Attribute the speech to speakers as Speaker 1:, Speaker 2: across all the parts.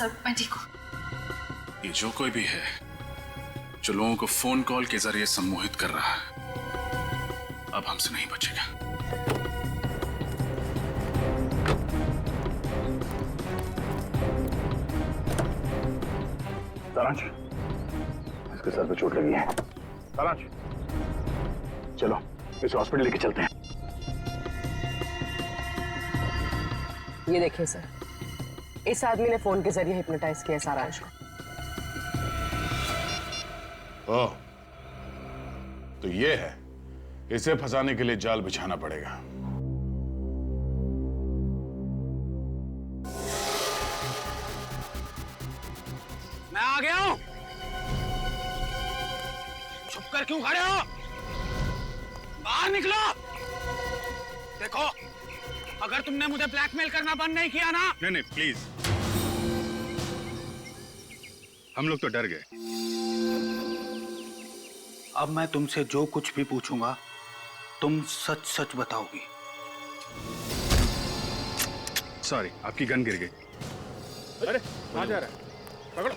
Speaker 1: Sir, मैं ठीक हूँ।
Speaker 2: ये जो कोई भी है जो लोगों को फोन कॉल के जरिए सम्मोहित कर रहा है, अब हमसे नहीं बचेगा।
Speaker 3: सारांश, इसके सर पे चोट लगी है। सारांश, चलो इसे हॉस्पिटल लेके चलते हैं।
Speaker 4: ये देखिए सर, इस आदमी ने फोन के जरिए हिप्नोटाइज किया सारांश को।
Speaker 3: ओह, तो ये है, इसे फंसाने के लिए जाल बिछाना पड़ेगा।
Speaker 5: मैं आ गया हूं। छुप कर क्यों खड़े हो? बाहर निकलो। देखो, अगर तुमने मुझे ब्लैकमेल करना बंद नहीं किया ना।
Speaker 2: नहीं नहीं प्लीज, हम लोग तो डर गए।
Speaker 5: अब मैं तुमसे जो कुछ भी पूछूंगा तुम सच सच बताओगी।
Speaker 2: सॉरी, आपकी गन गिर गई।
Speaker 3: अरे कहां जा रहा है? पकड़ो।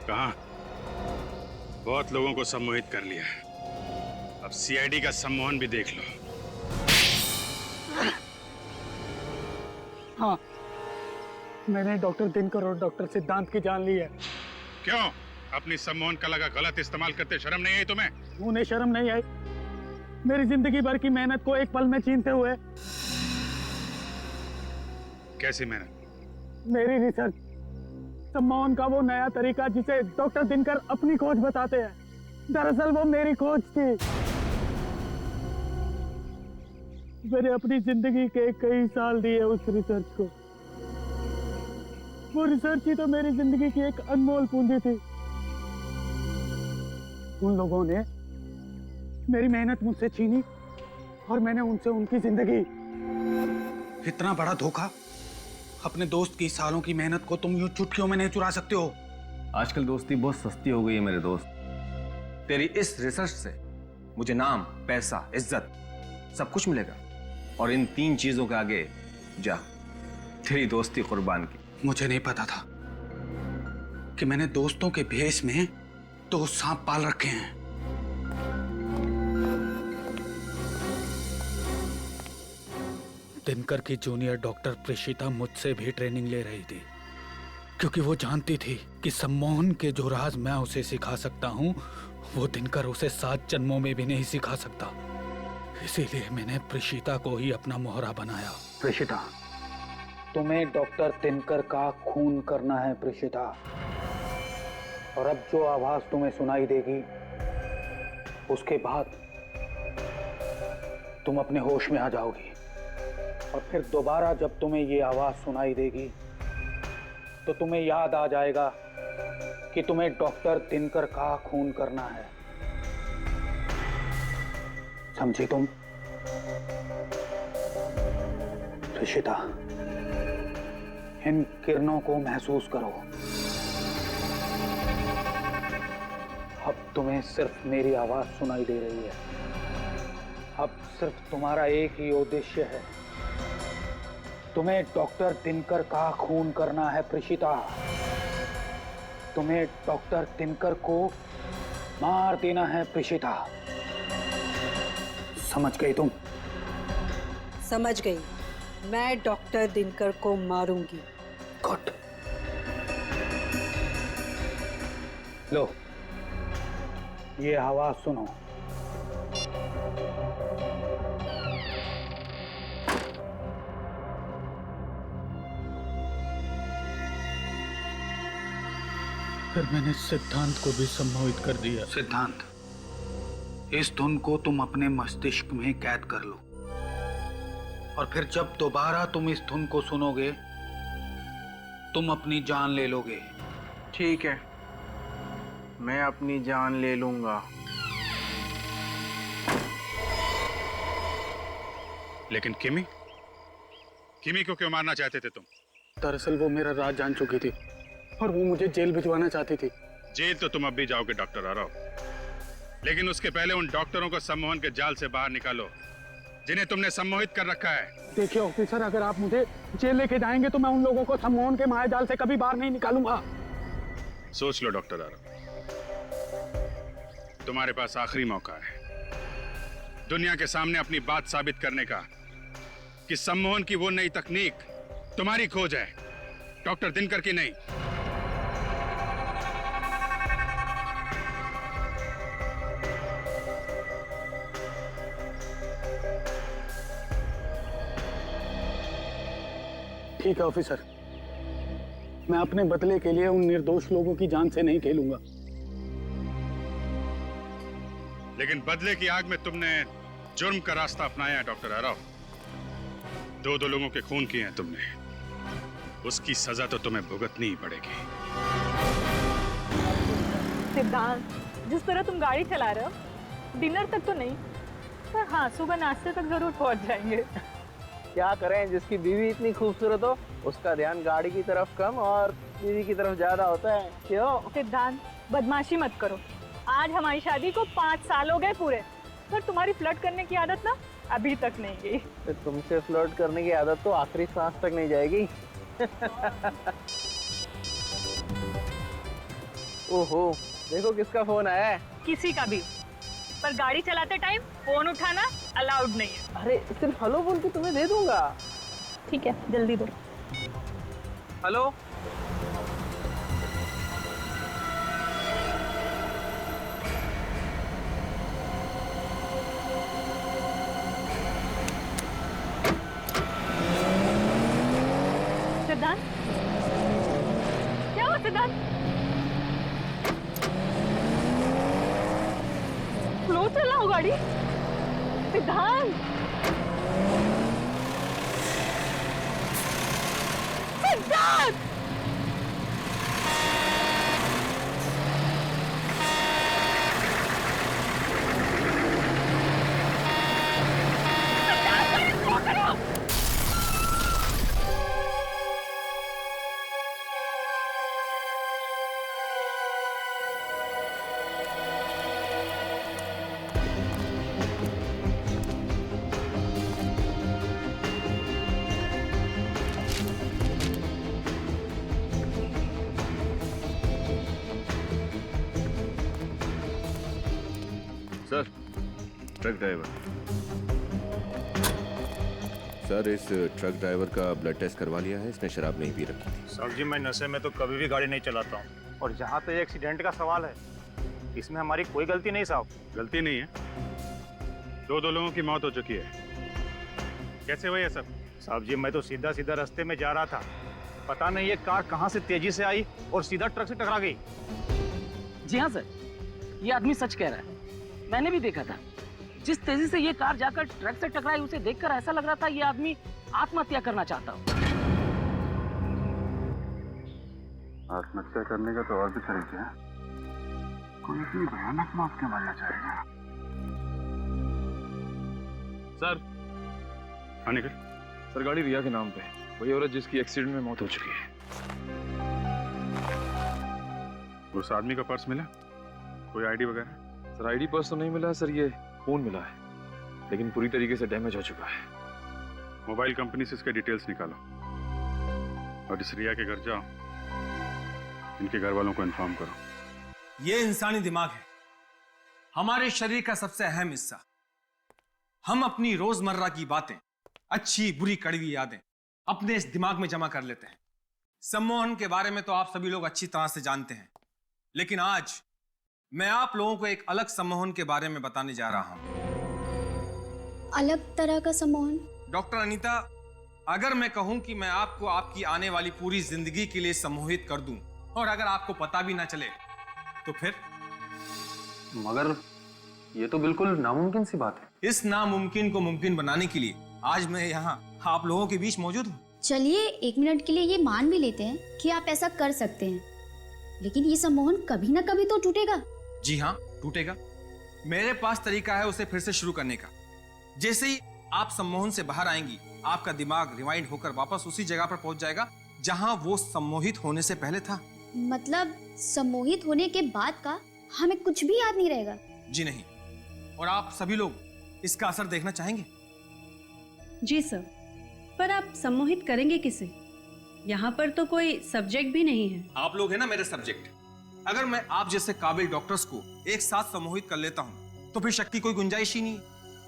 Speaker 2: कहां? बहुत लोगों को सम्मोहित कर लिया है, अब सीआईडी का सम्मोहन भी देख लो।
Speaker 6: हाँ, मैंने डॉक्टर दिनकर और डॉक्टर सिद्धांत की जान ली है।
Speaker 2: क्यों? अपनी सम्मोहन कला का गलत इस्तेमाल करते शर्म नहीं आई तुम्हें?
Speaker 6: उन्हें शर्म नहीं आई मेरी जिंदगी भर की मेहनत को एक पल में छीनते हुए।
Speaker 2: कैसी मेहनत?
Speaker 6: मेरी रिसर्च, सम्मोहन का वो नया तरीका जिसे डॉक्टर दिनकर अपनी खोज बताते हैं, दरअसल वो मेरी खोज थी। मैंने अपनी जिंदगी के कई साल दिए उस रिसर्च को। वो रिसर्च ही तो मेरी जिंदगी की एक अनमोल पूंजी थी। उन लोगों ने मेरी मेहनत मुझसे छीनी और मैंने उनसे उनकी जिंदगी।
Speaker 5: इतना बड़ा धोखा? अपने दोस्त की सालों की मेहनत को तुम यूं चुटकियों में नहीं चुरा सकते हो।
Speaker 7: आजकल दोस्ती बहुत सस्ती हो गई है मेरे दोस्त। तेरी इस रिसर्च से मुझे नाम, पैसा, इज्जत सब कुछ मिलेगा, और इन 3 चीजों के आगे जा तेरी दोस्ती कुर्बान की।
Speaker 5: मुझे नहीं पता था कि मैंने दोस्तों के भेष में 2 सांप पाल रखे हैं। दिनकर की जूनियर डॉक्टर प्रेषिता मुझसे भी ट्रेनिंग ले रही थी, क्योंकि वो जानती थी कि सम्मोहन के जो राज मैं उसे सिखा सकता हूँ वो दिनकर उसे 7 जन्मों में भी नहीं सिखा सकता। इसीलिए मैंने प्रेषिता को ही अपना मोहरा बनाया।
Speaker 8: प्रेषिता, तुम्हें डॉक्टर दिनकर का खून करना है प्रेषिता, और अब जो आवाज तुम्हें सुनाई देगी उसके बाद तुम अपने होश में आ जाओगी, और फिर दोबारा जब तुम्हें ये आवाज सुनाई देगी तो तुम्हें याद आ जाएगा कि तुम्हें डॉक्टर दिनकर का खून करना है। समझी तुम? प्रेषिता, इन किरणों को महसूस करो। अब तुम्हें सिर्फ मेरी आवाज सुनाई दे रही है। अब सिर्फ तुम्हारा एक ही उद्देश्य है, तुम्हें डॉक्टर दिनकर का खून करना है प्रेषिता। तुम्हें डॉक्टर दिनकर को मार देना है प्रेषिता। समझ गई तुम?
Speaker 9: समझ गई। मैं डॉक्टर दिनकर को मारूंगी।
Speaker 8: गुड। लो, ये आवाज सुनो।
Speaker 5: फिर मैंने सिद्धांत को भी सम्मोहित कर दिया। सिद्धांत, इस धुन को तुम अपने मस्तिष्क में कैद कर लो, और फिर जब दोबारा तुम इस धुन को सुनोगे तुम अपनी जान ले लोगे।
Speaker 10: ठीक है, मैं अपनी जान ले लूंगा।
Speaker 2: लेकिन किमी,
Speaker 3: किमी को क्यों मारना चाहते थे तुम?
Speaker 6: दरअसल वो मेरा राज जान चुकी थी और वो मुझे जेल भिजवाना चाहती थी।
Speaker 3: जेल तो तुम अब भी जाओगे डॉक्टर आरव, लेकिन उसके पहले उन डॉक्टरों को सम्मोहन के जाल से बाहर निकालो जिन्हें तुमने सम्मोहित कर रखा है।
Speaker 6: देखिए ऑफिसर, अगर आप मुझे जेल लेके जाएंगे तो मैं उन लोगों को सम्मोहन के मायाजाल से कभी बाहर नहीं निकालूंगा।
Speaker 3: सोच लो डॉक्टर आरव, तुम्हारे पास आखिरी मौका है दुनिया के सामने अपनी बात साबित करने का कि सम्मोहन की वो नई तकनीक तुम्हारी खोज है, डॉक्टर दिनकर की नहीं।
Speaker 6: ठीक है ऑफिसर, मैं अपने बदले के लिए उन निर्दोष लोगों की जान से नहीं खेलूंगा।
Speaker 3: लेकिन बदले की आग में तुमने जुर्म का रास्ता अपनाया है डॉक्टर आरव। दो लोगों के खून किए हैं तुमने, उसकी सजा तो तुम्हें भुगतनी ही पड़ेगी।
Speaker 11: सिद्धांत, जिस तरह तुम गाड़ी चला रहे हो, डिनर तक तो नहीं, पर हाँ सुबह नाश्ते तक जरूर पहुंच जाएंगे।
Speaker 10: क्या करें, जिसकी बीवी इतनी खूबसूरत हो उसका ध्यान गाड़ी की तरफ कम और बीवी की तरफ ज्यादा होता है। क्यों?
Speaker 11: सिद्धांत, बदमाशी मत करो। आज हमारी शादी को 5 साल हो गए पूरे, पर तुम्हारी फ्लर्ट करने की आदत ना अभी तक नहीं गई।
Speaker 10: तो तुमसे फ्लर्ट करने की आदत तो आखिरी सांस तक नहीं जाएगी। ओहो, देखो किसका फोन आया है।
Speaker 11: किसी का भी, पर गाड़ी चलाते टाइम फोन उठाना अलाउड नहीं है।
Speaker 10: अरे सिर्फ हेलो बोल के तुम्हें दे दूंगा।
Speaker 11: ठीक है, जल्दी दो।
Speaker 10: हेलो,
Speaker 11: सिद्धांत, क्या हुआ सिद्धांत? स्लो चलाओ गाड़ी सिद्धांत। सिद्धांत,
Speaker 12: सर, ट्रक ड्राइवर। सर, इस ट्रक ड्राइवर का ब्लड टेस्ट करवा लिया है, इसने शराब नहीं पी रखी थी।
Speaker 13: साहब जी, मैं नशे में तो कभी भी गाड़ी नहीं चलाता हूँ। और जहाँ तक एक्सीडेंट का सवाल है, इसमें हमारी कोई गलती नहीं साहब।
Speaker 3: गलती नहीं है, दो लोगों की मौत हो चुकी है। कैसे हुआ ये सब?
Speaker 13: साहब जी, मैं तो सीधा सीधा रास्ते में जा रहा था, पता नहीं ये कार कहाँ से तेजी से आई और सीधा ट्रक से टकरा गई।
Speaker 14: जी हाँ सर, ये आदमी सच कह रहा है, मैंने भी देखा था। जिस तेजी से ये कार जाकर ट्रक से टकराई, उसे देखकर ऐसा लग रहा था ये आदमी आत्महत्या करना चाहता हो।
Speaker 3: आत्महत्या करने का तो और भी तरीके हैं, कोई इतनी भयानक मौत क्यों मरना चाहेगा?
Speaker 15: सर,
Speaker 3: हाँ निकल।
Speaker 15: सर, गाड़ी रिया के नाम पे, वही औरत जिसकी एक्सीडेंट में मौत हो चुकी है।
Speaker 3: उस आदमी का पर्स मिला? कोई आईडी वगैरह?
Speaker 15: सर, आईडी पर्स तो नहीं मिला सर, ये फोन मिला है, लेकिन पूरी तरीके से डैमेज हो चुका है।
Speaker 3: मोबाइल कंपनी से इसके डिटेल्स निकालो और इस रिया के घर जाओ, इनके घर वालों को इन्फॉर्म करो।
Speaker 7: ये इंसानी दिमाग है, हमारे शरीर का सबसे अहम हिस्सा। हम अपनी रोजमर्रा की बातें, अच्छी बुरी कड़वी यादें अपने इस दिमाग में जमा कर लेते हैं। सम्मोहन के बारे में तो आप सभी लोग अच्छी तरह से जानते हैं, लेकिन आज मैं आप लोगों को एक अलग सम्मोहन के बारे में बताने जा रहा हूं।
Speaker 1: अलग तरह का सम्मोहन?
Speaker 7: डॉक्टर अनीता, अगर मैं कहूं कि मैं आपको आपकी आने वाली पूरी जिंदगी के लिए सम्मोहित कर दूं और अगर आपको पता भी ना चले तो फिर?
Speaker 15: मगर ये तो बिल्कुल नामुमकिन सी बात है।
Speaker 7: इस नामुमकिन को मुमकिन बनाने के लिए आज मैं यहाँ आप लोगों के बीच मौजूद हूँ।
Speaker 1: चलिए 1 मिनट के लिए ये मान भी लेते हैं कि आप ऐसा कर सकते हैं, लेकिन ये सम्मोहन कभी ना कभी तो टूटेगा।
Speaker 7: जी हाँ, टूटेगा। मेरे पास तरीका है उसे फिर से शुरू करने का। जैसे ही आप सम्मोहन से बाहर आएंगी, आपका दिमाग रिवाइंड होकर वापस उसी जगह पर पहुंच जाएगा जहां वो सम्मोहित होने से पहले था।
Speaker 1: मतलब सम्मोहित होने के बाद का हमें कुछ भी याद नहीं रहेगा?
Speaker 7: जी नहीं। और आप सभी लोग इसका असर देखना चाहेंगे?
Speaker 16: जी सर, पर आप सम्मोहित करेंगे किसे? यहाँ पर तो कोई सब्जेक्ट भी नहीं है।
Speaker 7: आप लोग हैं ना मेरे सब्जेक्ट। अगर मैं आप जैसे काबिल डॉक्टर्स को एक साथ सम्मोहित कर लेता हूं तो फिर शक की कोई गुंजाइश ही नहीं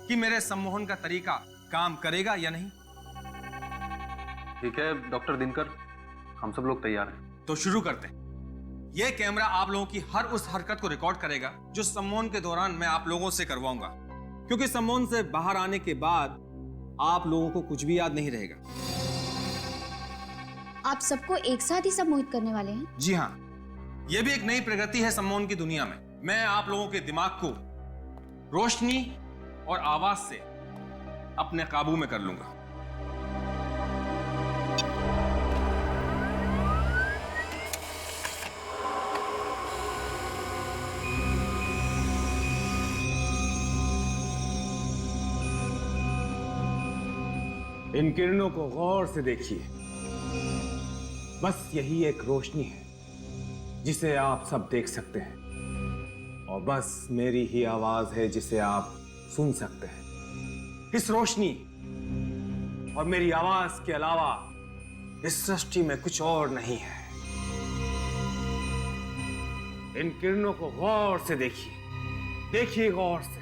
Speaker 7: कि मेरे सम्मोहन का तरीका काम करेगा या नहीं।
Speaker 15: ठीक है डॉक्टर दिनकर, हम सब लोग तैयार हैं।
Speaker 7: तो शुरू करते हैं। यह कैमरा आप लोगों की हर उस हरकत को रिकॉर्ड करेगा जो सम्मोहन के दौरान मैं आप लोगों से करवाऊंगा, क्योंकि सम्मोहन से बाहर आने के बाद आप लोगों को कुछ भी याद नहीं रहेगा।
Speaker 1: आप सबको एक साथ ही सम्मोहित करने वाले हैं?
Speaker 7: जी हाँ, यह भी एक नई प्रगति है सम्मोहन की दुनिया में। मैं आप लोगों के दिमाग को रोशनी और आवाज से अपने काबू में कर लूंगा।
Speaker 17: इन किरणों को गौर से देखिए। बस यही एक रोशनी है जिसे आप सब देख सकते हैं, और बस मेरी ही आवाज है जिसे आप सुन सकते हैं। इस रोशनी और मेरी आवाज के अलावा इस सृष्टि में कुछ और नहीं है। इन किरणों को गौर से देखिए, देखिए गौर से।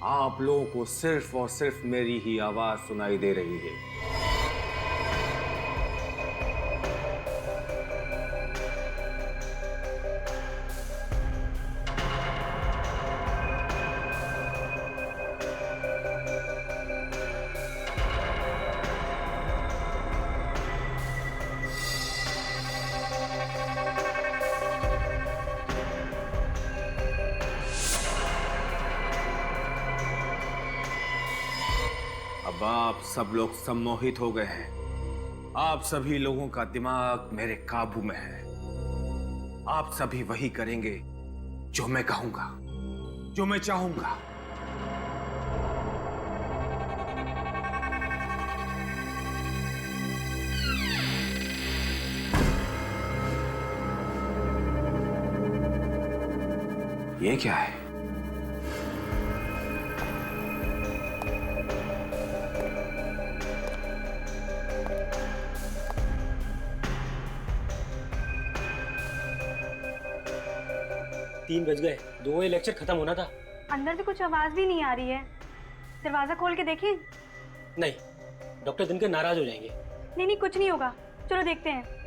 Speaker 17: आप लोगों को सिर्फ और सिर्फ मेरी ही आवाज सुनाई दे रही है। अब आप सब लोग सम्मोहित हो गए हैं। आप सभी लोगों का दिमाग मेरे काबू में है। आप सभी वही करेंगे जो मैं कहूंगा, जो मैं चाहूंगा। ये क्या है?
Speaker 18: तीन बज गए, 2 बजे लेक्चर खत्म होना था।
Speaker 11: अंदर से कुछ आवाज भी नहीं आ रही है। दरवाजा खोल के देखें?
Speaker 18: नहीं, डॉक्टर दिनकर नाराज हो जाएंगे।
Speaker 11: नहीं नहीं, कुछ नहीं होगा, चलो देखते हैं।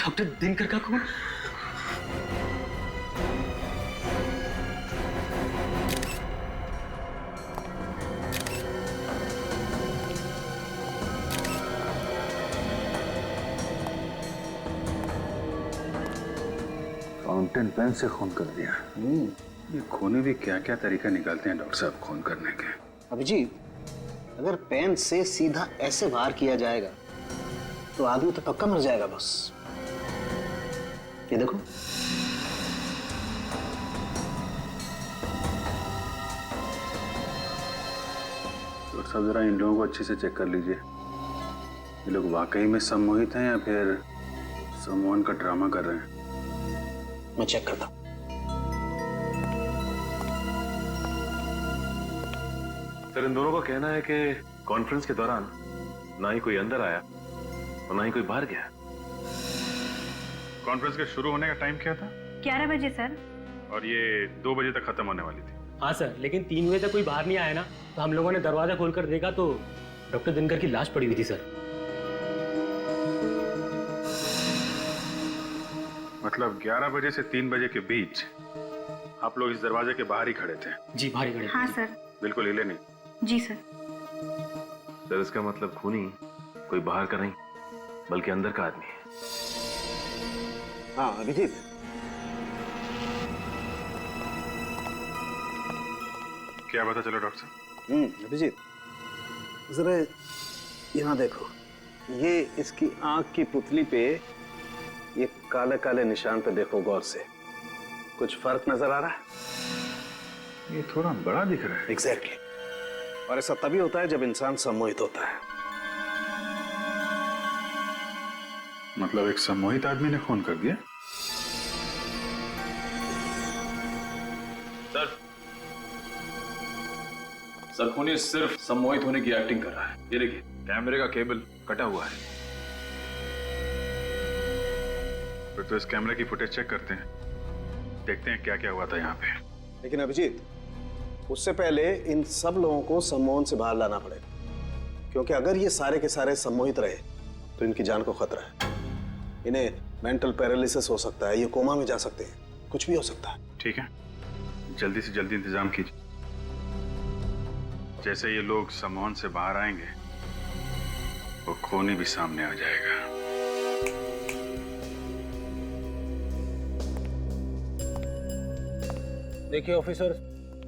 Speaker 18: डॉक्टर दिनकर का खून?
Speaker 3: फाउंटेन पेन से खून कर दिया। ये खूनी भी क्या क्या तरीका निकालते हैं डॉक्टर साहब खून करने के।
Speaker 10: अभिजीत, अगर पेन से सीधा ऐसे वार किया जाएगा तो आदमी तो पक्का मर जाएगा। बस ये देखो,
Speaker 3: डॉक्टर साहब जरा इन लोगों को अच्छे से चेक कर लीजिए। ये लोग वाकई में सम्मोहित हैं या फिर सम्मोहन का ड्रामा कर रहे हैं।
Speaker 10: मैं चेक करता हूं।
Speaker 15: सर, इन दोनों का कहना है कि कॉन्फ्रेंस के दौरान ना ही कोई अंदर आया और ना ही कोई बाहर गया।
Speaker 3: कॉन्फ्रेंस के शुरू होने का टाइम क्या था?
Speaker 11: 11 बजे सर।
Speaker 3: और ये 2 बजे तक खत्म होने वाली थी।
Speaker 18: हाँ सर, लेकिन 3 बजे तक कोई बाहर नहीं आया ना, तो हम लोगों ने दरवाजा खोलकर देखा तो डॉक्टर दिनकर की लाश पड़ी हुई थी सर।
Speaker 3: मतलब 11 बजे से 3 बजे के बीच आप लोग इस दरवाजे के बाहर ही खड़े थे?
Speaker 18: जी, बाहर ही खड़े।
Speaker 11: हाँ सर।
Speaker 3: बिल्कुल हिले नहीं?
Speaker 11: जी सर।
Speaker 15: सर, इसका मतलब खूनी कोई बाहर का नहीं बल्कि अंदर का आदमी है।
Speaker 10: हाँ अभिजीत,
Speaker 3: क्या पता चलो डॉक्टर साहब?
Speaker 10: अभिजीत, जरा यहाँ देखो, ये इसकी आंख की पुतली पे ये काले काले निशान पे देखो गौर से, कुछ फर्क नजर आ रहा है?
Speaker 3: ये थोड़ा बड़ा दिख रहा है।
Speaker 10: एग्जैक्टली। और ऐसा तभी होता है जब इंसान सम्मोहित होता है।
Speaker 3: मतलब एक सम्मोहित आदमी ने खून कर दिया?
Speaker 2: सर खूनी सिर्फ सम्मोहित होने की एक्टिंग कर रहा है। ये देखिए कैमरे का केबल कटा हुआ है।
Speaker 3: फिर तो इस कैमरे की फुटेज चेक करते हैं, देखते हैं क्या क्या हुआ था यहाँ पे।
Speaker 10: लेकिन अभिजीत, उससे पहले इन सब लोगों को सम्मोहन से बाहर लाना पड़ेगा, क्योंकि अगर ये सारे के सारे सम्मोहित रहे तो इनकी जान को खतरा है। इन्हें मेंटल पैरालिसिस हो सकता है, ये कोमा में जा सकते हैं, कुछ भी हो सकता है।
Speaker 3: ठीक है, जल्दी से जल्दी इंतजाम कीजिए। जैसे ये लोग सम्मोहन से बाहर आएंगे वो खूनी भी सामने आ जाएगा।
Speaker 5: देखिए ऑफिसर,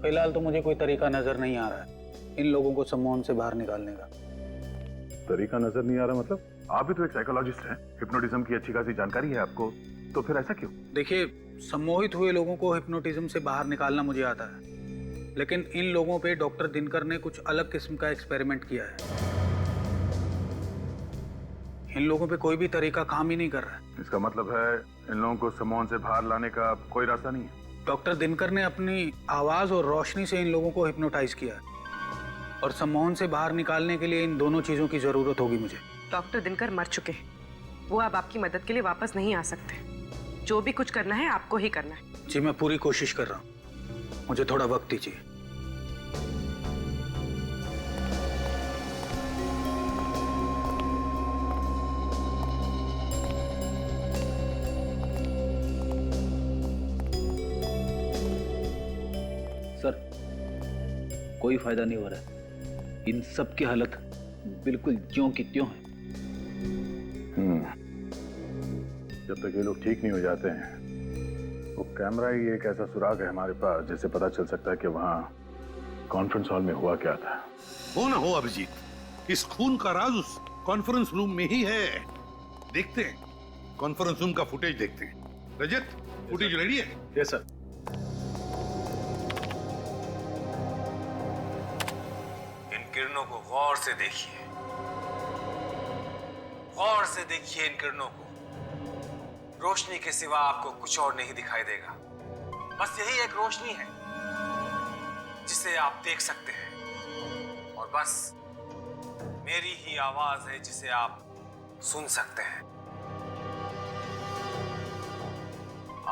Speaker 5: फिलहाल तो मुझे कोई तरीका नजर नहीं आ रहा है इन लोगों को सम्मोहन से बाहर निकालने का।
Speaker 15: तरीका नजर नहीं आ रहा मतलब? आप भी तो एक साइकोलॉजिस्ट हैं, हिप्नोटिज्म की अच्छी खासी जानकारी है आपको, तो फिर ऐसा क्यों?
Speaker 5: देखिए, सम्मोहित हुए लोगों को हिप्नोटिज्म से बाहर निकालना मुझे आता है, लेकिन इन लोगों पे डॉक्टर दिनकर ने कुछ अलग किस्म का एक्सपेरिमेंट किया है। इन लोगों पे कोई भी तरीका काम ही नहीं कर रहा है।
Speaker 15: इसका मतलब है इन लोगों को सम्मोहन से बाहर लाने का कोई रास्ता नहीं है?
Speaker 5: डॉक्टर दिनकर ने अपनी आवाज और रोशनी से इन लोगों को हिप्नोटाइज किया है, और सम्मोहन से बाहर निकालने के लिए इन दोनों चीजों की जरूरत होगी मुझे।
Speaker 4: डॉक्टर दिनकर मर चुके हैं, वो अब आपकी मदद के लिए वापस नहीं आ सकते। जो भी कुछ करना है आपको ही करना है।
Speaker 5: जी मैं पूरी कोशिश कर रहा हूँ, मुझे थोड़ा वक्त दीजिए।
Speaker 8: सर, कोई फायदा नहीं हो रहा है। इन सब की हालत बिल्कुल ज्यों की त्यों है।
Speaker 15: जब तक ये लोग ठीक नहीं हो जाते हैं, वो कैमरा ही एक ऐसा सुराग है हमारे पास जिससे पता चल सकता है कि वहाँ कॉन्फ्रेंस हॉल में हुआ क्या था।
Speaker 19: हो ना हो अभिजीत, इस खून का राज उस कॉन्फ्रेंस रूम में ही है। देखते हैं, कॉन्फ्रेंस रूम का फुटेज देखते हैं। रजत, फुटेज रेडी है?
Speaker 2: Yes sir.
Speaker 17: इन किरणों को गौर से देखिए, गौर से देखिए इन किरणों को। रोशनी के सिवा आपको कुछ और नहीं दिखाई देगा। बस यही एक रोशनी है जिसे आप देख सकते हैं, और बस मेरी ही आवाज है जिसे आप सुन सकते हैं।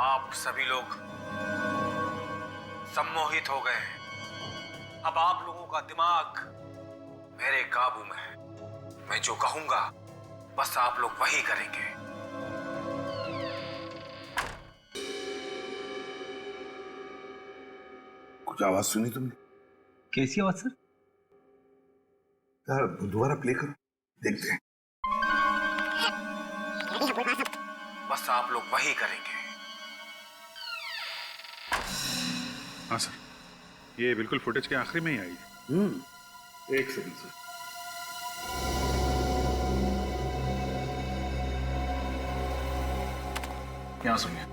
Speaker 17: आप सभी लोग सम्मोहित हो गए हैं। अब आप लोगों का दिमाग मेरे काबू में है। मैं जो कहूंगा बस आप लोग वही करेंगे।
Speaker 19: कुछ आवाज सुनी तुमने?
Speaker 8: कैसी आवाज सर?
Speaker 19: यार दोबारा प्ले करो, देखते हैं।
Speaker 17: बस आप लोग वही करेंगे।
Speaker 3: हाँ सर, ये बिल्कुल फुटेज के आखिरी में ही आई है। एक सेकंड सर।
Speaker 2: यहाँ सुनिए।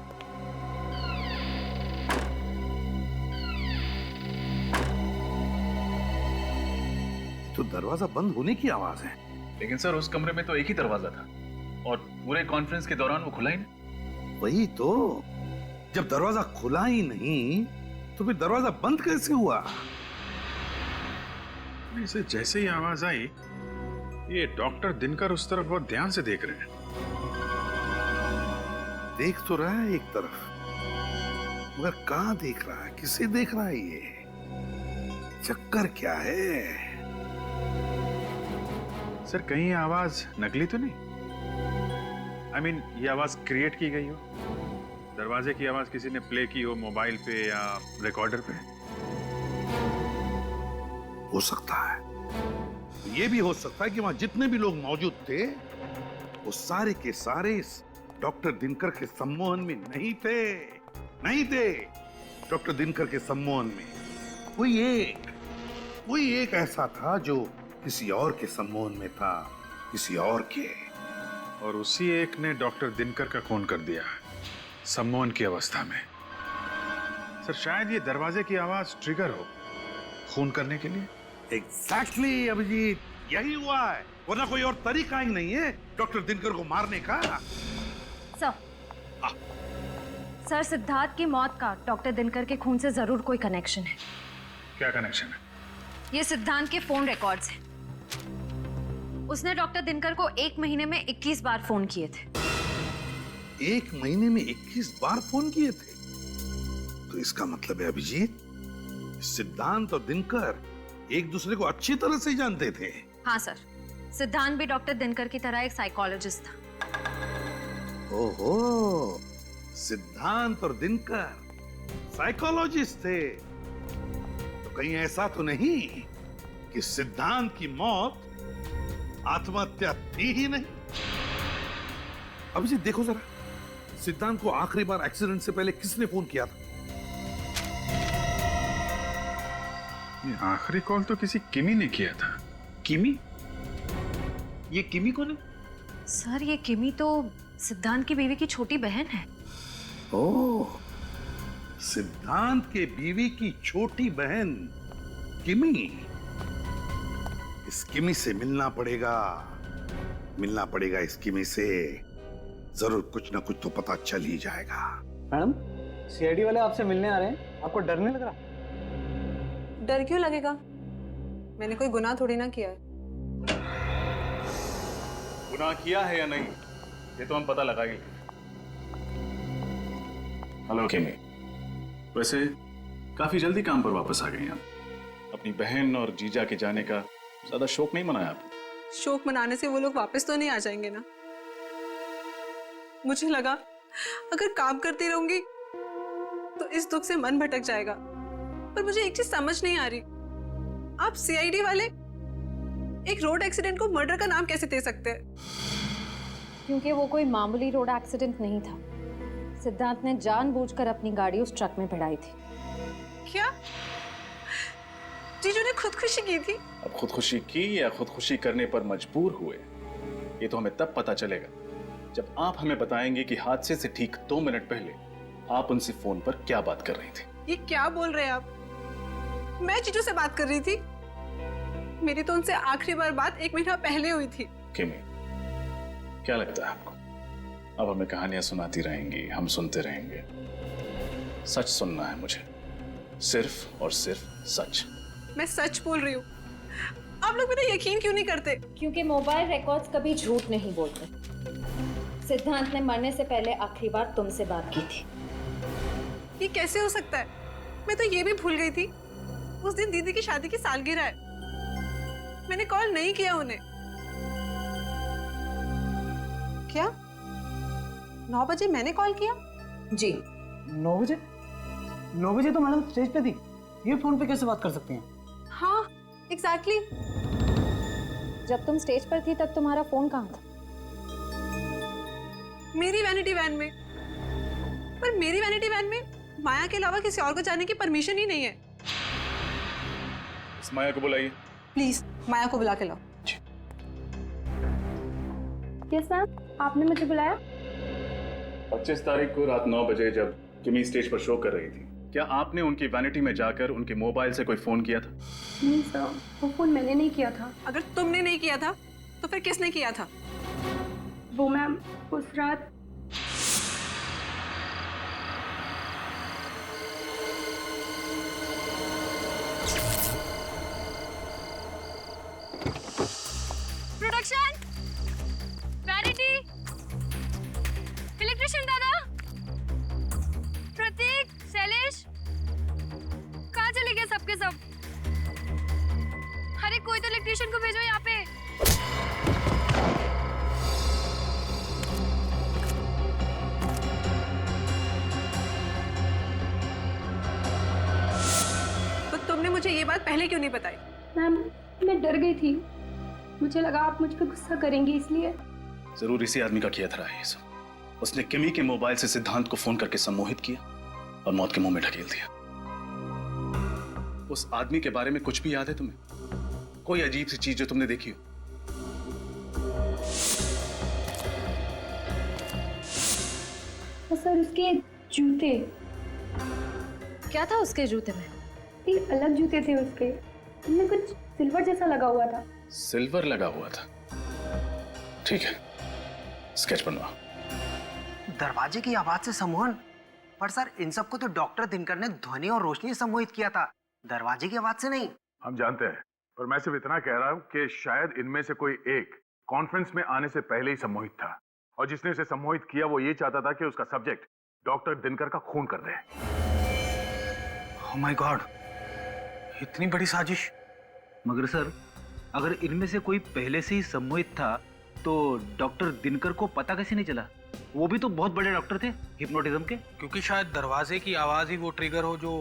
Speaker 19: तो दरवाजा बंद होने की आवाज है।
Speaker 2: लेकिन सर उस कमरे में तो एक ही दरवाजा था और पूरे कॉन्फ्रेंस के दौरान वो खुला ही नहीं।
Speaker 19: वही तो, जब दरवाजा खुला ही नहीं तो फिर दरवाजा बंद कैसे हुआ?
Speaker 3: इसे जैसे ही आवाज आई, ये डॉक्टर दिनकर उस तरफ बहुत ध्यान से देख रहे हैं।
Speaker 19: देख तो रहा है एक तरफ, मगर कहां देख रहा है, किसे देख रहा है? ये चक्कर क्या है?
Speaker 3: सर कहीं आवाज नकली तो नहीं? I mean, ये आवाज क्रिएट की गई हो? दरवाजे की आवाज किसी ने प्ले की हो मोबाइल पे या रिकॉर्डर पे?
Speaker 19: हो सकता है। ये भी हो सकता है कि वहां जितने भी लोग मौजूद थे वो सारे के सारे इस डॉक्टर दिनकर के सम्मोहन में नहीं थे। डॉक्टर दिनकर के सम्मोहन में कोई एक ऐसा था जो किसी और के सम्मोहन में था, किसी और के।
Speaker 3: और उसी एक ने डॉक्टर दिनकर का खून कर दिया सम्मोहन की अवस्था में। सर शायद ये दरवाजे की आवाज ट्रिगर हो खून करने के लिए।
Speaker 19: एग्जैक्टली अभिजीत, यही हुआ है, वरना कोई और तरीका ही नहीं है डॉक्टर दिनकर को मारने का।
Speaker 20: सर सिद्धार्थ की मौत का डॉक्टर दिनकर के खून से जरूर कोई कनेक्शन है।
Speaker 3: क्या कनेक्शन है?
Speaker 20: ये सिद्धांत के फोन रिकॉर्ड्स हैं। उसने डॉक्टर दिनकर को 1 महीने में 21 बार फोन किए थे।
Speaker 19: 1 महीने में 21 बार फोन किए थे? तो इसका मतलब है अभिजीत, सिद्धांत और दिनकर एक दूसरे को अच्छी तरह से जानते थे।
Speaker 20: हाँ सर, सिद्धांत भी डॉक्टर दिनकर की तरह एक साइकोलॉजिस्ट था।
Speaker 19: ओहो, सिद्धांत और दिनकर साइकोलॉजिस्ट थे। तो कहीं ऐसा तो नहीं कि सिद्धांत की मौत आत्महत्या थी ही नहीं? अभिजीत देखो जरा, सिद्धांत को आखिरी बार एक्सीडेंट से पहले किसने फोन किया था?
Speaker 3: ये आखिरी कॉल तो किसी किमी ने किया था। किमी? ये किमी कौन है?
Speaker 20: सर ये किमी तो सिद्धांत की बीवी की छोटी बहन है।
Speaker 19: ओह, सिद्धांत के बीवी की छोटी बहन किमी। इस किमी से मिलना पड़ेगा इस किमी से। जरूर कुछ ना कुछ तो पता चल ही जाएगा।
Speaker 6: मैडम, सीआईडी वाले आपसे मिलने आ रहे हैं, आपको डर नहीं लग रहा?
Speaker 21: डर क्यों लगेगा? मैंने कोई गुनाह थोड़ी ना किया है।
Speaker 2: गुनाह किया है या नहीं ये तो हम पता लगाएंगे। हेलो किमी, वैसे काफी जल्दी काम पर वापस आ गई हैं। अपनी बहन और जीजा के जाने का ज्यादा शौक नहीं मनाया आपने?
Speaker 21: शौक मनाने से वो लोग वापस तो नहीं आ जाएंगे ना। मुझे लगा अगर काम करती रहूंगी तो इस दुख से मन भटक जाएगा, पर मुझे एक चीज समझ नहीं आ रही, आप सीआईडी वाले एक रोड एक्सीडेंट को मर्डर का नाम कैसे दे सकते हैं?
Speaker 20: क्योंकि वो कोई मामूली रोड एक्सीडेंट नहीं था। सिद्धांत ने जानबूझकर अपनी गाड़ी उस ट्रक में भिड़ाई थी।
Speaker 21: क्या जीजू ने खुदकुशी की थी?
Speaker 2: अब खुदकुशी की या खुदकुशी करने पर मजबूर हुए ये तो हमें तब पता चलेगा जब आप हमें बताएंगे कि हादसे से ठीक 2 मिनट पहले आप उनसे फोन पर क्या बात कर रही थी।
Speaker 21: ये क्या बोल रहे हैं आप? मैं जीजू से बात कर रही थी। मेरी तो उनसे आखिरी बार बात 1 महीना पहले हुई थी।
Speaker 2: किमी, क्या लगता है आपको अब हमें कहानियां सुनाती रहेंगी, हम सुनते रहेंगे? सच सुनना है मुझे, सिर्फ और सिर्फ सच।
Speaker 21: मैं सच बोल रही हूँ। आप लोग मेरा यकीन क्यों नहीं करते?
Speaker 20: क्योंकि मोबाइल रिकॉर्ड्स कभी झूठ नहीं बोलते। सिद्धांत ने मरने से पहले आखिरी बार तुमसे बात की थी।
Speaker 21: ये कैसे हो सकता है? मैं तो ये भी भूल गई थी उस दिन दीदी की शादी की सालगिरह है। मैंने कॉल नहीं किया उन्हें। क्या 9 बजे मैंने कॉल किया?
Speaker 20: जी
Speaker 6: 9 बजे? 9 बजे तो मैडम स्टेज पे थी, ये फोन पे कैसे बात कर सकते हैं?
Speaker 21: हाँ एग्जैक्टली।
Speaker 20: जब तुम स्टेज पर थी तब तुम्हारा फोन कहाँ था?
Speaker 21: मेरी वैनिटी वैन में। पर मेरी वैनिटी वैन में माया के अलावा किसी और को जाने की परमिशन ही नहीं है।
Speaker 2: इस माया को बुलाइए
Speaker 21: प्लीज, माया को बुला के लाओ।
Speaker 20: यस मैम, आपने मुझे बुलाया?
Speaker 2: 25 तारीख को रात 9 बजे जब किमी स्टेज पर शो कर रही थी, क्या आपने उनकी वैनिटी में जाकर उनके मोबाइल से कोई फोन किया था?
Speaker 21: नहीं सर, वो फोन मैंने नहीं किया था। अगर तुमने नहीं किया था तो फिर किसने किया था?
Speaker 20: वो मैम उस रात
Speaker 21: प्रोडक्शन, वैनिटी, इलेक्ट्रिशियन दादा, प्रतीक, शैलेश, कहाँ चले गए सबके सब? अरे कोई तो इलेक्ट्रिशियन को भेजो यहाँ पे। तो तुमने मुझे ये बात पहले क्यों नहीं बताई?
Speaker 20: मैम मैं डर गई थी, मुझे लगा आप मुझ पे गुस्सा करेंगी इसलिए।
Speaker 2: जरूर इसी आदमी का किया था ये सब। उसने किमी के मोबाइल से सिद्धांत को फोन करके सम्मोहित किया और मौत के मुंह में ढकेल दिया। उस आदमी के बारे में कुछ भी याद है तुम्हें? कोई अजीब सी चीज जो तुमने देखी हो?
Speaker 9: सर उसके जूते।
Speaker 20: क्या था उसके जूते में?
Speaker 9: एक अलग जूते थे उसके, उनमें कुछ सिल्वर जैसा लगा हुआ था।
Speaker 2: सिल्वर लगा हुआ था? ठीक है, स्केच बनवा।
Speaker 22: दरवाजे की आवाज से सम्मोहन, पर सर इन सबको तो डॉक्टर दिनकर ने ध्वनि और रोशनी से सम्मोहित किया था, दरवाजे की आवाज से नहीं।
Speaker 15: हम जानते हैं, पर मैं सिर्फ इतना कह रहा हूं कि शायद इनमें से कोई एक कॉन्फ्रेंस में आने से पहले ही सम्मोहित था, और जिसने इसे सम्मोहित किया वो ये चाहता था कि उसका सब्जेक्ट डॉक्टर दिनकर का खून कर दे।
Speaker 5: ओह माय गॉड, इतनी बड़ी साजिश। मगर सर, अगर इनमें से कोई पहले से ही सम्मोहित था तो डॉक्टर दिनकर को पता कैसे नहीं चला? वो भी तो बहुत बड़े डॉक्टर थे हिप्नोटिज्म के। क्योंकि शायद दरवाजे की आवाज ही वो ट्रिगर हो जो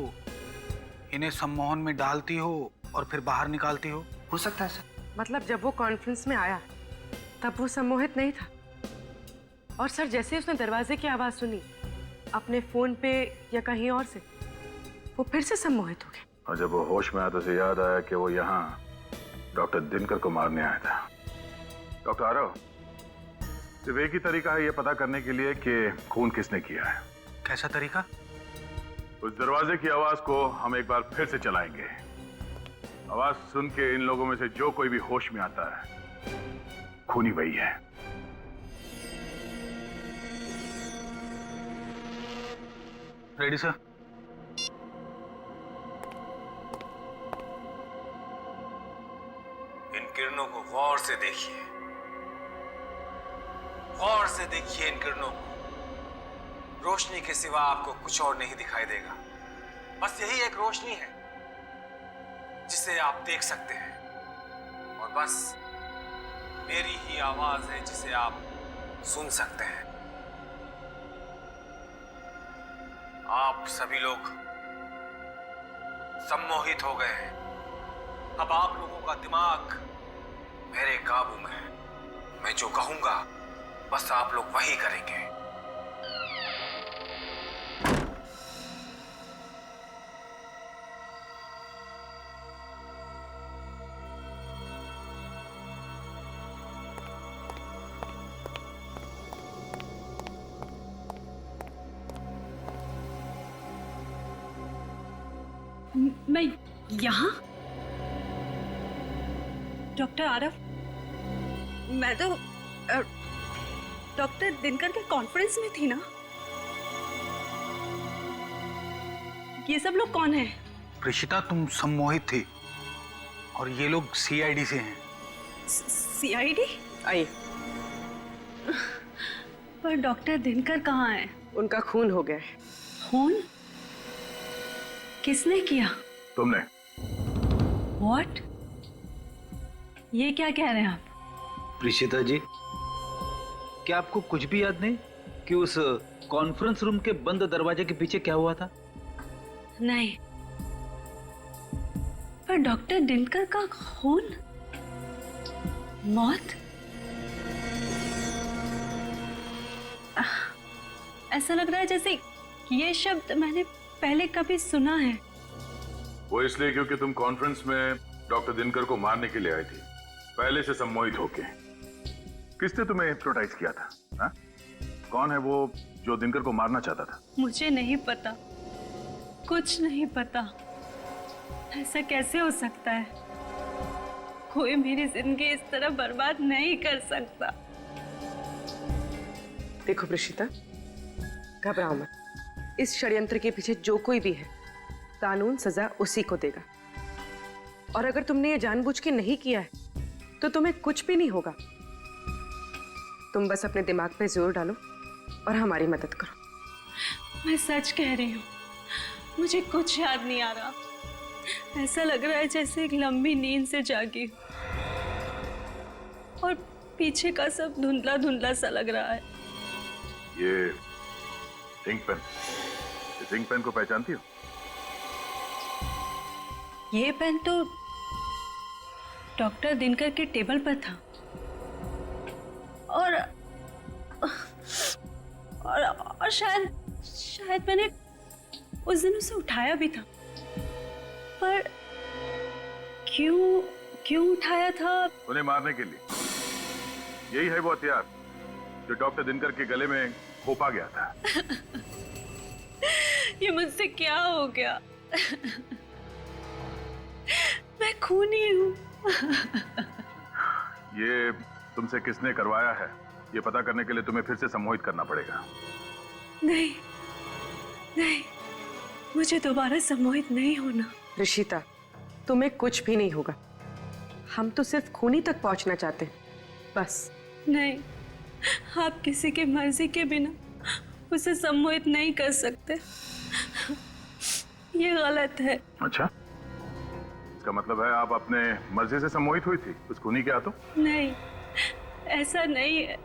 Speaker 5: इन्हें सम्मोहन में डालती हो और फिर बाहर निकालती हो सकता है सर।
Speaker 4: मतलब जब वो कॉन्फ्रेंस में आया तब वो सम्मोहित नहीं था, और सर जैसे ही उसने दरवाजे की आवाज सुनी अपने फोन पे या कहीं और से, वो फिर से सम्मोहित हो गया।
Speaker 15: और जब वो होश में आया तो उसे याद आया कि वो यहाँ डॉक्टर दिनकर को मारने आया था। डॉक्टर आरव, सिर्फ एक ही तरीका है ये पता करने के लिए कि खून किसने किया है।
Speaker 5: कैसा तरीका?
Speaker 15: उस दरवाजे की आवाज को हम एक बार फिर से चलाएंगे। आवाज सुन के इन लोगों में से जो कोई भी होश में आता है, खूनी वही है।
Speaker 5: Ready sir?
Speaker 17: इन किरणों को गौर से देखिए, गौर से देखिए इन किरणों को। रोशनी के सिवा आपको कुछ और नहीं दिखाई देगा। बस यही एक रोशनी है जिसे आप देख सकते हैं, और बस मेरी ही आवाज है जिसे आप सुन सकते हैं। आप सभी लोग सम्मोहित हो गए हैं। अब आप लोगों का दिमाग मेरे काबू में है। मैं जो कहूंगा बस आप लोग वही करेंगे।
Speaker 16: मैं यहाँ? डॉक्टर आरव,
Speaker 21: मैं तो डॉक्टर दिनकर के कॉन्फ्रेंस में थी ना। ये सब लोग कौन हैं?
Speaker 5: प्रिशिता, तुम सम्मोहित थी और ये लोग सीआईडी से हैं।
Speaker 21: सीआईडी?
Speaker 4: आइए।
Speaker 16: पर डॉक्टर दिनकर कहाँ है?
Speaker 4: उनका खून हो गया है।
Speaker 16: खून? किसने किया?
Speaker 15: तुमने।
Speaker 16: What? ये क्या कह रहे हैं आप?
Speaker 5: प्रिशिता जी, क्या आपको कुछ भी याद नहीं कि उस कॉन्फ्रेंस रूम के बंद दरवाजे के पीछे क्या हुआ था?
Speaker 16: नहीं, पर डॉक्टर दिनकर का खून, मौत, ऐसा लग रहा है जैसे ये शब्द मैंने पहले कभी सुना है।
Speaker 15: वो इसलिए क्योंकि तुम कॉन्फ्रेंस में डॉक्टर दिनकर को मारने के लिए आई थी, पहले से सम्मोहित होके। किसने तुम्हें हिप्नोटाइज किया था? हा? कौन है वो जो दिनकर को मारना चाहता था?
Speaker 16: मुझे नहीं पता, कुछ नहीं पता। ऐसा कैसे हो सकता है? कोई मेरी जिंदगी इस तरह बर्बाद नहीं कर सकता।
Speaker 4: देखो प्रिशिता, घबराओ मत। इस षड्यंत्र के पीछे जो कोई भी है, कानून सजा उसी को देगा। और अगर तुमने ये जानबूझ के नहीं किया है तो तुम्हें कुछ भी नहीं होगा। तुम बस अपने दिमाग पे जोर डालो और हमारी मदद करो।
Speaker 16: मैं सच कह रही हूँ, मुझे कुछ याद नहीं आ रहा। ऐसा लग रहा है जैसे एक लंबी नींद से जागी और पीछे का सब धुंधला धुंधला सा लग रहा है।
Speaker 15: ये इंक पेन, इस इंक पेन को पहचानती हो?
Speaker 16: ये पेन तो डॉक्टर दिनकर के टेबल पर था और शायद मैंने उस दिन उसे उठाया भी था, पर क्यों उठाया था?
Speaker 15: उन्हें मारने के लिए। यही है वो हथियार जो डॉक्टर दिनकर के गले में खोपा गया था।
Speaker 16: ये मुझसे क्या हो गया? मैं खूनी हूँ।
Speaker 15: ये तुमसे किसने करवाया है, ये पता करने के लिए तुम्हें फिर से सम्मोहित करना पड़ेगा।
Speaker 16: नहीं नहीं, मुझे दोबारा सम्मोहित नहीं होना।
Speaker 4: ऋषिता, तुम्हें कुछ भी नहीं होगा। हम तो सिर्फ खूनी तक पहुंचना चाहते हैं, बस।
Speaker 16: नहीं, आप किसी की मर्जी के बिना उसे सम्मोहित नहीं कर सकते। ये गलत है।
Speaker 15: अच्छा, इसका मतलब है आप अपने मर्जी से सम्मोहित हुई थी उस खूनी के हाथों?
Speaker 16: नहीं, ऐसा नहीं है।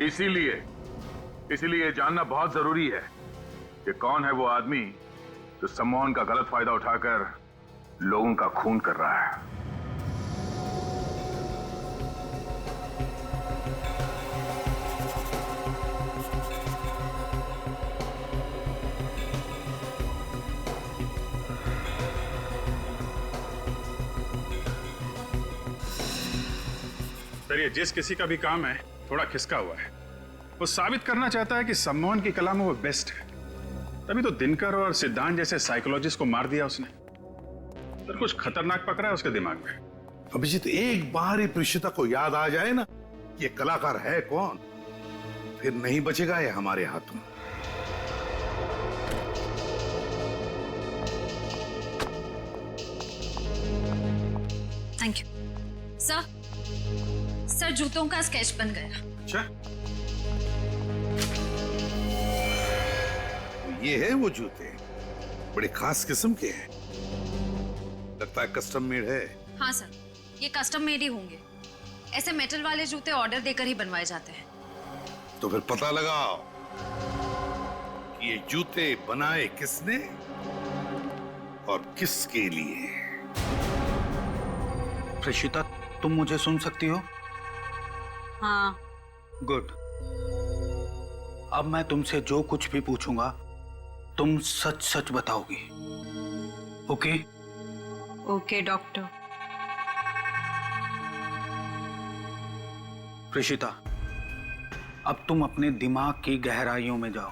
Speaker 15: इसीलिए ये जानना बहुत जरूरी है कि कौन है वो आदमी जो सम्मोहन का गलत फायदा उठाकर लोगों का खून कर रहा है।
Speaker 3: सर, ये जिस किसी का भी काम है थोड़ा खिसका हुआ है। वो साबित करना चाहता है कि सम्मोहन की कला में वो बेस्ट है। तभी तो दिनकर और सिद्धांत जैसे साइकोलॉजिस्ट को मार दिया उसने। सर, कुछ खतरनाक पकड़ा है उसके दिमाग में।
Speaker 19: अभिजीत, एक बार ही प्रीशिता को याद आ जाए ना ये कलाकार है कौन, फिर नहीं बचेगा ये हमारे हाथों।
Speaker 20: थैंक यू सर, जूतों का स्केच बन गया।
Speaker 19: अच्छा, ये है वो जूते, बड़े खास किस्म के हैं। लगता है कस्टम मेड है।
Speaker 20: हाँ सर, ये कस्टम मेड ही होंगे। ऐसे मेटल वाले जूते ऑर्डर देकर ही बनवाए जाते हैं।
Speaker 19: तो फिर पता लगाओ कि ये जूते बनाए किसने और किसके लिए।
Speaker 5: प्रीशिता, तुम मुझे सुन सकती हो?
Speaker 16: हाँ।
Speaker 5: गुड। अब मैं तुमसे जो कुछ भी पूछूंगा तुम सच सच बताओगी, ओके?
Speaker 16: Okay doctor.
Speaker 5: प्रीशिता, अब तुम अपने दिमाग की गहराइयों में जाओ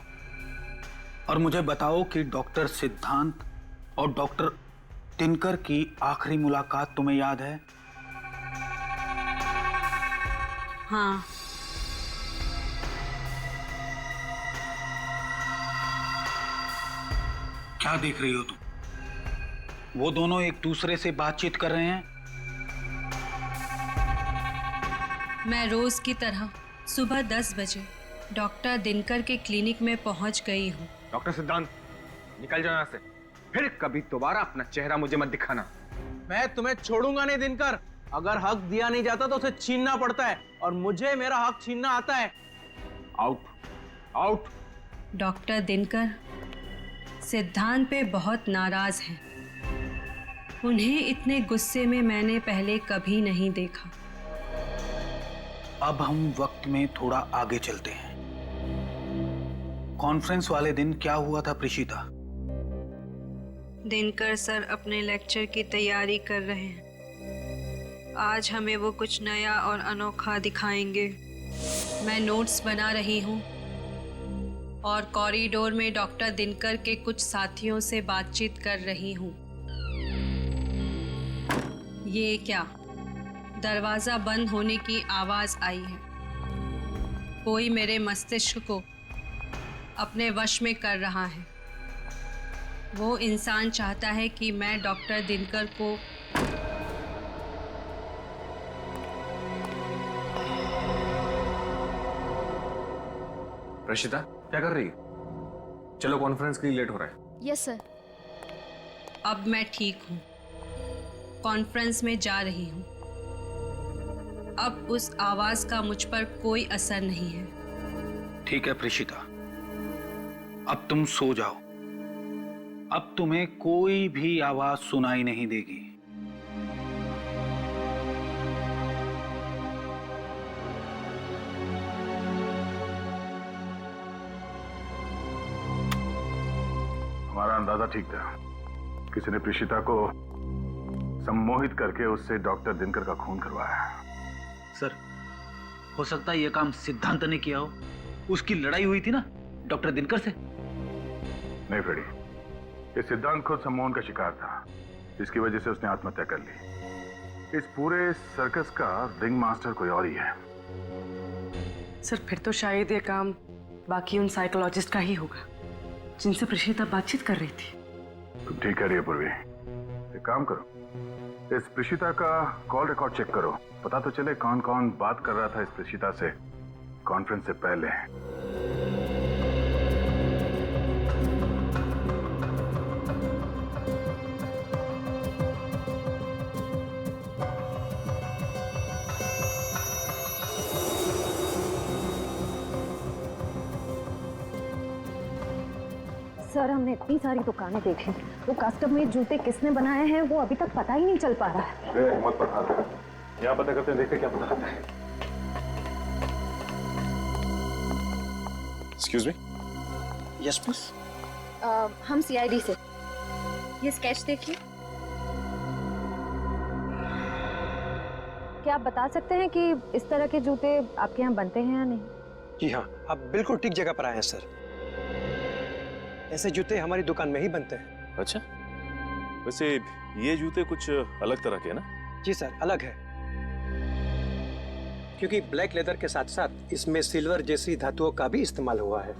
Speaker 5: और मुझे बताओ कि डॉक्टर सिद्धांत और डॉक्टर दिनकर की आखिरी मुलाकात तुम्हें याद है?
Speaker 16: हाँ।
Speaker 5: क्या देख रही हो तुम? वो दोनों एक दूसरे से बातचीत कर रहे हैं।
Speaker 16: मैं रोज की तरह सुबह 10 बजे डॉक्टर दिनकर के क्लिनिक में पहुंच गई हूँ।
Speaker 7: डॉक्टर सिद्धांत, निकल जाओ यहाँ से। फिर कभी दोबारा अपना चेहरा मुझे मत दिखाना।
Speaker 12: मैं तुम्हें छोड़ूंगा नहीं दिनकर। अगर हक दिया नहीं जाता तो उसे छीनना पड़ता है, और मुझे मेरा हक छीनना आता है।
Speaker 7: Out, out.
Speaker 16: डॉक्टर दिनकर सिद्धांत पे बहुत नाराज हैं। उन्हें इतने गुस्से में मैंने पहले कभी नहीं देखा।
Speaker 5: अब हम वक्त में थोड़ा आगे चलते हैं। कॉन्फ्रेंस वाले दिन क्या हुआ था प्रीशिता?
Speaker 16: दिनकर सर अपने लेक्चर की तैयारी कर रहे हैं। आज हमें वो कुछ नया और अनोखा दिखाएंगे। मैं नोट्स बना रही हूँ और कॉरिडोर में डॉक्टर दिनकर के कुछ साथियों से बातचीत कर रही हूँ। ये क्या? दरवाजा बंद होने की आवाज आई है। कोई मेरे मस्तिष्क को अपने वश में कर रहा है। वो इंसान चाहता है कि मैं डॉक्टर दिनकर को
Speaker 7: प्रीशिता, क्या कर रही है? चलो, कॉन्फ्रेंस के लिए लेट हो रहा है।
Speaker 1: Yes sir.
Speaker 16: अब मैं ठीक हूँ। कॉन्फ्रेंस में जा रही हूँ। अब उस आवाज का मुझ पर कोई असर नहीं है।
Speaker 5: ठीक है प्रीशिता, अब तुम सो जाओ। अब तुम्हें कोई भी आवाज सुनाई नहीं देगी।
Speaker 15: हमारा अंदाजा ठीक था। किसी ने प्रीशिता को सम्मोहित करके उससे डॉक्टर दिनकर का खून करवाया।
Speaker 5: सर, हो सकता है ये काम सिद्धांत ने किया हो। उसकी लड़ाई हुई थी ना,
Speaker 12: डॉक्टर दिनकर से?
Speaker 15: नहीं फ्रेडी, ये सिद्धांत खुद सम्मोहन का शिकार था, जिसकी वजह से उसने आत्महत्या कर ली। इस पूरे सर्कस का रिंग मास्टर कोई और ही है।
Speaker 4: सर फिर तो शायद ये काम बाकी उन साइकोलॉजिस्ट का ही होगा जिनसे प्रीशिता बातचीत कर रही थी।
Speaker 15: तुम ठीक कह रही है पूर्वी। एक काम करो, इस प्रीशिता का कॉल रिकॉर्ड चेक करो, पता तो चले कौन कौन बात कर रहा था इस प्रीशिता से कॉन्फ्रेंस से पहले।
Speaker 20: सर हमने इतनी सारी दुकानें देखी, वो कस्टम मेड जूते किसने बनाए हैं वो अभी तक पता ही नहीं चल पा रहा है।
Speaker 15: मत पता, यहाँ पता करते हैं, देखते क्या पता करते हैं।
Speaker 13: Excuse me.
Speaker 20: Yes please. हम सीआईडी से। ये स्केच देखिए। क्या आप बता सकते हैं कि इस तरह के जूते आपके यहाँ बनते हैं या नहीं?
Speaker 14: जी हाँ, आप बिल्कुल ठीक जगह पर आए हैं सर। ऐसे जूते हमारी दुकान में ही बनते हैं।
Speaker 13: अच्छा, वैसे ये जूते कुछ अलग तरह के हैं ना?
Speaker 14: जी सर, अलग है, क्योंकि ब्लैक लेदर के साथ साथ इसमें सिल्वर जैसी धातुओं का भी इस्तेमाल हुआ है।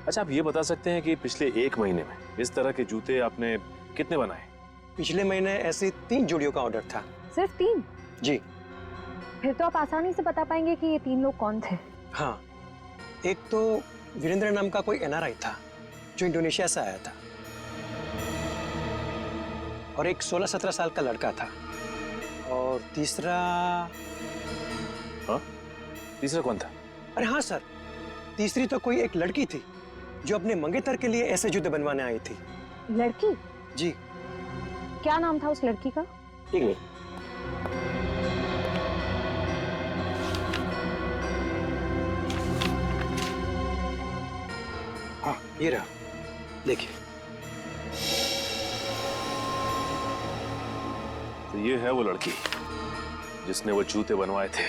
Speaker 13: अच्छा, आप ये बता सकते हैं कि पिछले 1 महीने में इस तरह के जूते आपने कितने बनाए?
Speaker 14: पिछले महीने ऐसी 3 जोड़ियों का ऑर्डर था।
Speaker 20: सिर्फ 3?
Speaker 14: जी।
Speaker 20: फिर तो आप आसानी से बता पाएंगे कि ये 3 लोग कौन थे।
Speaker 14: हाँ, एक तो वीरेंद्र नाम का कोई एनआरआई था जो इंडोनेशिया से आया था, और एक 16-17 साल का लड़का था, और तीसरा।
Speaker 13: हाँ? तीसरा कौन था?
Speaker 14: अरे हाँ सर, तीसरी तो कोई एक लड़की थी जो अपने मंगेतर के लिए ऐसे जूते बनवाने आई थी।
Speaker 20: लड़की?
Speaker 14: जी।
Speaker 20: क्या नाम था उस लड़की का?
Speaker 14: ठीक है। हाँ, ये रहा, देखिए।
Speaker 13: तो ये है वो लड़की जिसने वो जूते बनवाए थे।